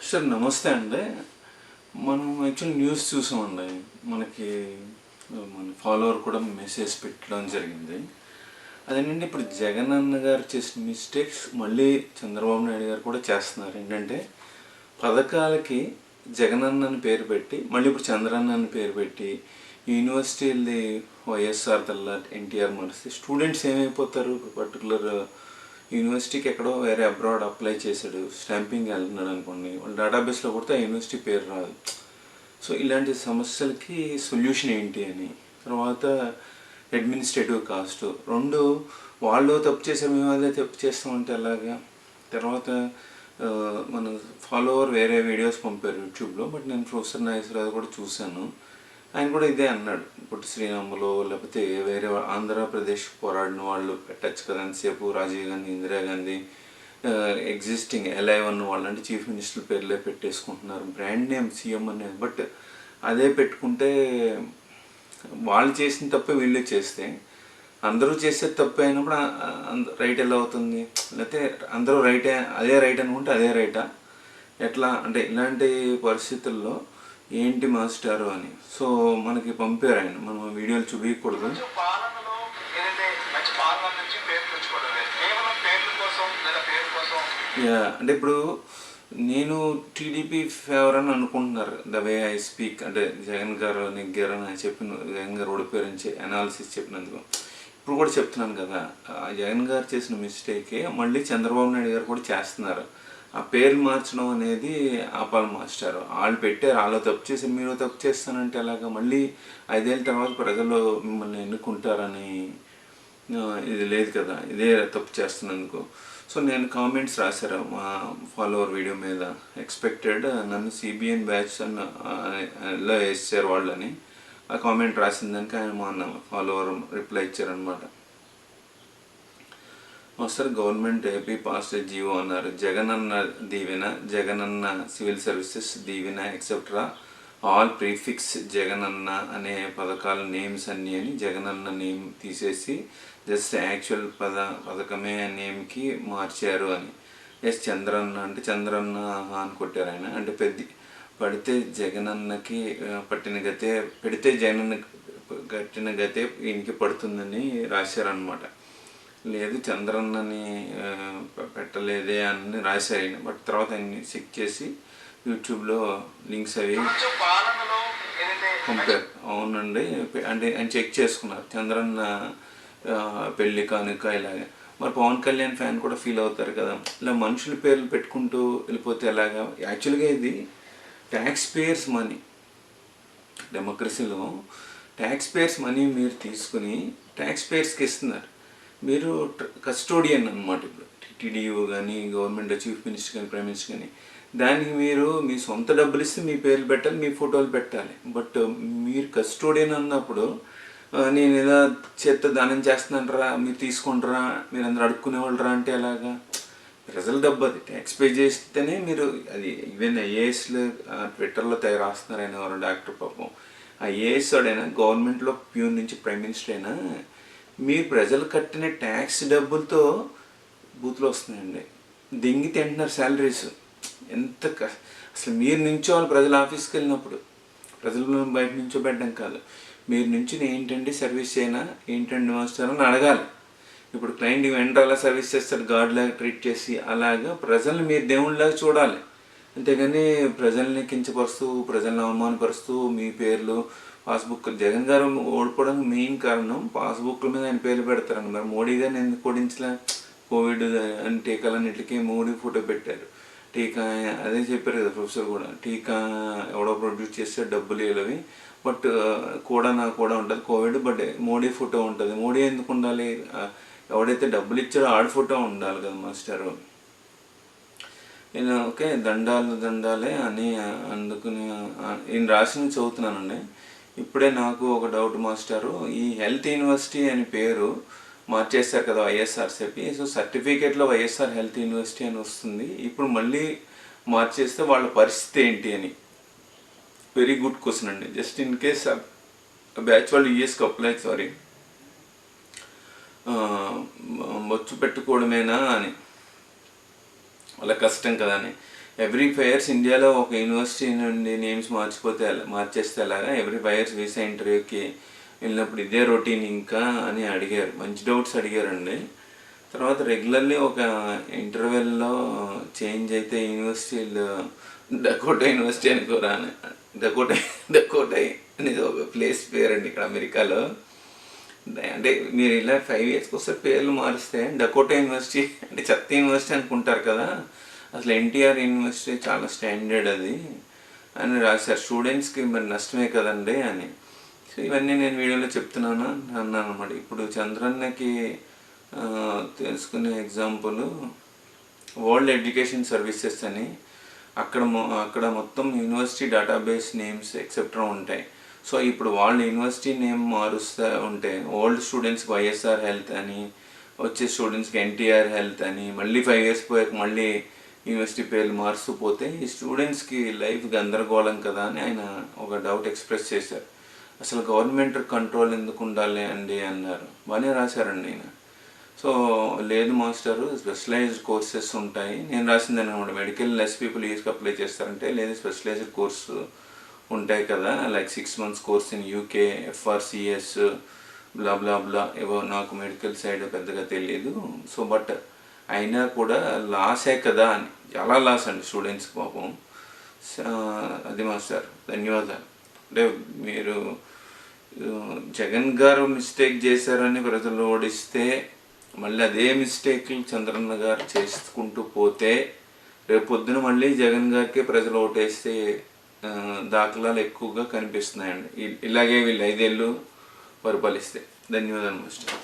Sir నమస్తే అండి. మనం యాక్చువల్ న్యూస్ చూసామండి. మనకి మన ఫాలోవర్ కూడా మెసేజ్ పెట్టడం జరిగింది. అదేంటంటే ఇప్పుడు జగన్ అన్న గారు చేసిన మిస్టేక్స్ మళ్ళీ చంద్రబాబు నాయుడు గారు కూడా చేస్తున్నారు. ఏంటంటే పథకాలకి జగనన్న అని పేరు పెట్టి మళ్ళీ ఇప్పుడు చంద్రన్న అని పేరు పెట్టి యూనివర్సిటీలది వైఎస్ఆర్ తల్లా ఎన్టీఆర్ మరిస్తే స్టూడెంట్స్ ఏమైపోతారు? పర్టికులర్ యూనివర్సిటీకి ఎక్కడో వేరే అబ్రాడ్ అప్లై చేశాడు, స్టాంపింగ్ వెళ్తున్నాడు అనుకోండి, వాళ్ళ డేటాబేస్లో కొడితే ఆ యూనివర్సిటీ పేరు రాదు. సో ఇలాంటి సమస్యలకి సొల్యూషన్ ఏంటి అని. తర్వాత అడ్మినిస్ట్రేటివ్ కాస్ట్ రెండు, వాళ్ళు తప్పు చేసే మేము అదే తప్పు చేస్తామంటే ఎలాగా. తర్వాత మన ఫాలోవర్ వేరే వీడియోస్ పంపారు యూట్యూబ్లో, బట్ నేను ప్రొఫెసర్ నాగేశ్వరరావు కూడా చూశాను. ఆయన కూడా ఇదే అన్నాడు, పుట్టి శ్రీరాములో లేకపోతే వేరే ఆంధ్రప్రదేశ్ పోరాడిన వాళ్ళు పెట్టచ్చు కదా అంతసేపు, రాజీవ్ గాంధీ, ఇందిరాగాంధీ, ఎగ్జిస్టింగ్ ఎలైవన్ వాళ్ళు అంటే చీఫ్ మినిస్టర్ పేర్లే పెట్టేసుకుంటున్నారు, బ్రాండ్ నేమ్ సీఎం అనేది. బట్ అదే పెట్టుకుంటే వాళ్ళు చేసిన తప్పే వీళ్ళే చేస్తే అందరూ చేసే తప్పు అయినప్పుడు రైట్ ఎలా అవుతుంది? లేకపోతే అందరూ రైటే, అదే రైట్ అనుకుంటే అదే రైటా ఎట్లా అంటే ఇలాంటి పరిస్థితుల్లో ఏంటి మాస్టారు అని. సో మనకి పంపారు ఆయన, మనం వీడియోలు చూపించకూడదు. అంటే ఇప్పుడు నేను టీడీపీ ఫేవర్ అని అనుకుంటున్నారు, ద వే ఐ స్పీక్. అంటే జగన్ గారు నెగ్గారని చెప్పిన, జగన్ గారు ఓడిపోయారని అనాలిసిస్ చెప్పినందుకు ఇప్పుడు కూడా చెప్తున్నాను కదా, జగన్ గారు చేసిన మిస్టేకే మళ్ళీ చంద్రబాబు నాయుడు గారు కూడా చేస్తున్నారు. ఆ పేర్లు మార్చడం అనేది ఆపాలి మాస్టర్. వాళ్ళు పెట్టారు, వాళ్ళు తప్పు చేసి మీరు తప్పు చేస్తానంటే ఎలాగా? మళ్ళీ 5 ఏళ్ళ తర్వాత ప్రజలు మిమ్మల్ని ఎన్నుకుంటారని ఇది లేదు కదా, ఇదే తప్పు చేస్తున్నందుకు. సో నేను కామెంట్స్ రాశారు మా ఫాలోవర్ వీడియో మీద, ఎక్స్పెక్టెడ్ నన్ను సిబిఎన్ బ్యాచ్ అలా వేసారు వాళ్ళని. ఆ కామెంట్ రాసిందానికి ఆయన మా ఫాలోవర్ రిప్లై ఇచ్చారనమాట. Sir government AP pass GO అన్నారు, జగనన్న దీవెన, జగనన్న సివిల్ సర్వీసెస్ దీవెన ఎక్సెట్రా ఆల్ ప్రీఫిక్స్ జగనన్న అనే పథకాల నేమ్స్ అన్నీ అని జగనన్న నేమ్ తీసేసి జస్ట్ యాక్చువల్ పథకమే నేమ్కి మార్చారు అని. ఎస్ చంద్రన్న అంటే చంద్రన్న అని కొట్టారు ఆయన. అంటే పడితే జగనన్నకి పట్టిన గతే, పెడితే జగనన్న కట్టిన గతే ఈయనకి పడుతుందని రాశారనమాట. లేదు చంద్రన్నని పెట్టలేదే అని రాశారు. బట్ తర్వాత అన్ని చెక్ చేసి యూట్యూబ్లో లింక్స్ అవి పంపారు. అవునండి అంటే ఆయన చెక్ చేసుకున్నారు, చంద్రన్న పెళ్ళి కానుక ఇలాగే. మరి పవన్ కళ్యాణ్ ఫ్యాన్ కూడా ఫీల్ అవుతారు కదా, ఇలా మనుషుల పేర్లు పెట్టుకుంటూ వెళ్ళిపోతే ఎలాగా? యాక్చువల్గా ఇది ట్యాక్స్ పేయర్స్ మనీ. డెమోక్రసీలో ట్యాక్స్ పేయర్స్ మనీ మీరు తీసుకుని ట్యాక్స్ పేయర్స్కి ఇస్తున్నారు. మీరు కస్టోడియన్ అనమాట. ఇప్పుడు టీడీఓ కానీ, గవర్నమెంట్ చీఫ్ మినిస్టర్ కానీ, ప్రైమ్ మినిస్టర్ కానీ, దానికి మీరు మీ సొంత డబ్బులు ఇస్తే మీ పేర్లు పెట్టాలి, మీ ఫోటోలు పెట్టాలి. బట్ మీరు కస్టోడియన్ అన్నప్పుడు నేను ఏదో చేత్తో దానం చేస్తున్నానరా, మీరు తీసుకుంటారా, మీరు అందరూ అడుక్కునేవాళ్ళరా అంటే ఎలాగా? ప్రజల డబ్బు అది, ట్యాక్స్ పే చేస్తేనే మీరు అది. ఈవెన్ ఐఏఎస్లు ట్విట్టర్లో రాస్తున్నారు, ఆయన ఎవరు డాక్టర్ పాపం ఐఏఎస్ వాడైనా, గవర్నమెంట్లో ప్యూన్ నుంచి ప్రైమ్ మినిస్టర్ అయినా, మీరు ప్రజలు కట్టిన ట్యాక్స్ డబ్బులతో బూతులు వస్తున్నాయండి, దెంగి తింటున్నారు శాలరీస్. ఎంత అసలు మీరు నించోవాలి ప్రజల ఆఫీస్కి వెళ్ళినప్పుడు, ప్రజలు బయట నించోబెట్టడం కాదు, మీరు నుంచి ఏంటండి సర్వీస్ అయినా, ఏంటండి మాస్టర్ అని అడగాలి. ఇప్పుడు క్లయింట్ వెంటనే సర్వీస్ చేస్తారు, గాడ్ లాగా ట్రీట్ చేసి, అలాగా ప్రజల్ని మీరు దేవుళ్ళలాగా చూడాలి. అంతేగాని ప్రజల్ని కించపరుస్తూ, ప్రజల్ని అవమానపరుస్తూ మీ పేర్లు పాస్బుక్. జగన్ గారు ఓడిపోవడానికి మెయిన్ కారణం పాస్బుక్ల మీద ఆయన పేర్లు పెడతారని. మరి మోడీ గారిని ఎందుకు ఓడించలే? కోవిడ్ అని టీకాలన్నింటికి మోడీ ఫోటో పెట్టారు. టీకా అదే చెప్పారు కదా ప్రొఫెసర్ కూడా, టీకా ఎవడో ప్రొడ్యూస్ చేస్తే డబ్బులు ఇవ్వవి, బట్ కూడా నాకు కూడా ఉంటుంది కోవిడ్, బట్ మోడీ ఫోటో ఉంటుంది. మోడీ ఎందుకు ఉండాలి? ఎవడైతే డబ్బులు ఇచ్చాడో ఆడ ఫోటో ఉండాలి కదా మాస్టరు. నేను ఓకే దండాలే అని అందుకుని ఈయన రాసిన చదువుతున్నానండి. ఇప్పుడే నాకు ఒక డౌట్ మాస్టరు, ఈ హెల్త్ యూనివర్సిటీ అని పేరు మార్చేస్తారు కదా వైఎస్ఆర్సీపీ. సో సర్టిఫికేట్లో వైఎస్ఆర్ హెల్త్ యూనివర్సిటీ అని వస్తుంది, ఇప్పుడు మళ్ళీ మార్చేస్తే వాళ్ళ పరిస్థితి ఏంటి అని. వెరీ గుడ్ క్వశ్చన్ అండి. జస్ట్ ఇన్ కేస్ బ్యాచ్ వాళ్ళు యూఎస్కి అప్లై బొచ్చు పెట్టుకోవడమేనా అని, వాళ్ళ కష్టం కదా అని. ఎవ్రీ 5 ఇయర్స్ ఇండియాలో ఒక యూనివర్సిటీ నుండి నేమ్స్ మార్చేస్తే ఎలాగా, ఎవ్రీ 5 ఇయర్స్ వీసా ఇంటర్వ్యూకి వెళ్ళినప్పుడు ఇదే రొటీన్ ఇంకా అని అడిగారు. మంచి డౌట్స్ అడిగారండి. తర్వాత రెగ్యులర్లీ ఒక ఇంటర్వెల్లో చేంజ్ అయితే యూనివర్సిటీలు డకోటా యూనివర్సిటీ అనుకోరా అని. డకోటా అనేది ఒక ప్లేస్ పేరండి ఇక్కడ అమెరికాలో. అంటే మీరు ఇలా 5 ఇయర్స్కి ఒకసారి పేర్లు మారిస్తే డకోటా యూనివర్సిటీ అంటే చెత్త యూనివర్సిటీ అనుకుంటారు కదా, అసలు ఎన్టీఆర్ యూనివర్సిటీ చాలా స్టాండర్డ్ అది అని రాశారు. స్టూడెంట్స్కి మరి నష్టమే కదండి అని. సో ఇవన్నీ నేను వీడియోలో చెప్తున్నాను అన్నాను అనమాట. ఇప్పుడు చంద్రన్నకి తెలుసుకునే ఎగ్జాంపుల్ వరల్డ్ ఎడ్యుకేషన్ సర్వీసెస్ అని, అక్కడ మొత్తం యూనివర్సిటీ డేటాబేస్ నేమ్స్ ఎక్సెట్రా ఉంటాయి. సో ఇప్పుడు వాళ్ళు యూనివర్సిటీ నేమ్ మారుస్తూ ఉంటే ఓల్డ్ స్టూడెంట్స్కి వైఎస్ఆర్ హెల్త్ అని, వచ్చే స్టూడెంట్స్కి ఎన్టీఆర్ హెల్త్ అని, మళ్ళీ 5 ఇయర్స్ పోయాక మళ్ళీ యూనివర్సిటీ పేర్లు మారుస్తూ పోతే ఈ స్టూడెంట్స్కి లైఫ్ గందరగోళం కదా అని ఆయన ఒక డౌట్ ఎక్స్ప్రెస్ చేశారు. అసలు గవర్నమెంట్ కంట్రోల్ ఎందుకు ఉండాలి అండి అన్నారు. బాగానే రాశారండి ఆయన. సో లేదు మాస్టరు, స్పెషలైజ్డ్ కోర్సెస్ ఉంటాయి. నేను రాసింది అనమాట, మెడికల్ లెస్ పీపుల్ యూస్కి అప్లై చేస్తారంటే లేదు, స్పెషలైజ్డ్ కోర్సు ఉంటాయి కదా, like 6 months course in UK, FRCS బ్లా బ్లా బ్లా, ఏవో నాకు మెడికల్ సైడ్ పెద్దగా తెలియదు. సో బట్ అయినా కూడా లాసే కదా అని, చాలా లాస్ అండి స్టూడెంట్స్కి పాపం. అది మాస్టర్ ధన్యవాదాలు. అంటే మీరు జగన్ గారు మిస్టేక్ చేశారని ప్రజలు ఓడిస్తే మళ్ళీ అదే మిస్టేక్లు చంద్రన్న గారు చేసుకుంటూ పోతే రేపు పొద్దున మళ్ళీ జగన్ గారికే ప్రజలు ఓటేస్తే దాఖలాలు ఎక్కువగా కనిపిస్తున్నాయండి. ఇలాగే వీళ్ళు 5 ఏళ్ళు పరిపాలిస్తే. ధన్యవాదాలు మాస్టర్.